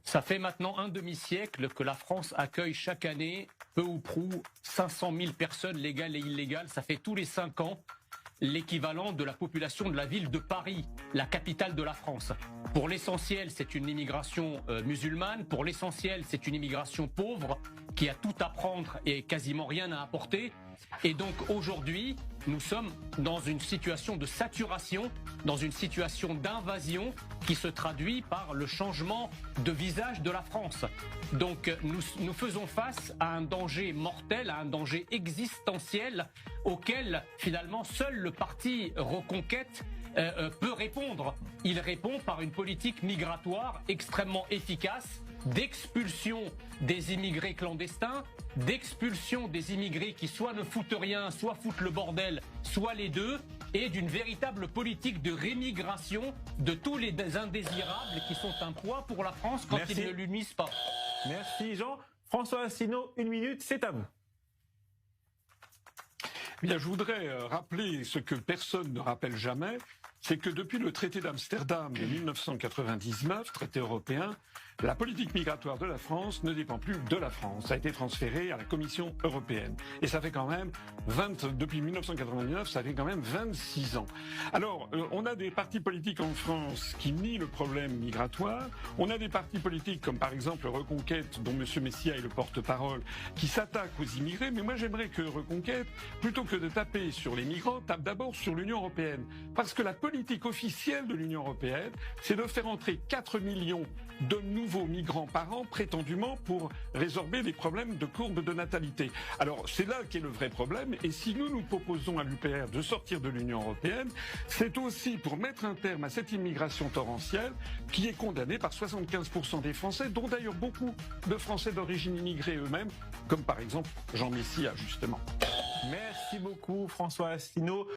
Ça fait maintenant un demi-siècle que la France accueille chaque année, peu ou prou, 500 000 personnes légales et illégales. Ça fait tous les 5 ans l'équivalent de la population de la ville de Paris, la capitale de la France. Pour l'essentiel, c'est une immigration musulmane. Pour l'essentiel, c'est une immigration pauvre qui a tout à prendre et quasiment rien à apporter. Et donc aujourd'hui, nous sommes dans une situation de saturation, dans une situation d'invasion qui se traduit par le changement de visage de la France. Donc nous faisons face à un danger mortel, à un danger existentiel auquel finalement seul le parti Reconquête peut répondre. Il répond par une politique migratoire extrêmement efficace, d'expulsion des immigrés clandestins, d'expulsion des immigrés qui soit ne foutent rien, soit foutent le bordel, soit les deux, et d'une véritable politique de rémigration de tous les indésirables qui sont un poids pour la France quand ils ne l'unissent pas. Merci Jean. François Asselineau, 1 minute, c'est à vous. Bien, je voudrais rappeler ce que personne ne rappelle jamais, c'est que depuis le traité d'Amsterdam de 1999, traité européen, la politique migratoire de la France ne dépend plus de la France. Ça a été transféré à la Commission européenne. Et ça fait quand même depuis 1999, ça fait quand même 26 ans. Alors, on a des partis politiques en France qui nient le problème migratoire. On a des partis politiques comme par exemple Reconquête, dont M. Messia est le porte-parole, qui s'attaquent aux immigrés. Mais moi, j'aimerais que Reconquête, plutôt que de taper sur les migrants, tape d'abord sur l'Union européenne. Parce que la politique officielle de l'Union européenne, c'est de faire entrer 4 millions de nouveaux migrants par an, prétendument pour résorber les problèmes de courbe de natalité. Alors, c'est là qu'est le vrai problème. Et si nous proposons à l'UPR de sortir de l'Union européenne, c'est aussi pour mettre un terme à cette immigration torrentielle qui est condamnée par 75% des Français, dont d'ailleurs beaucoup de Français d'origine immigrée eux-mêmes, comme par exemple Jean Messia, justement. Merci beaucoup François Asselineau.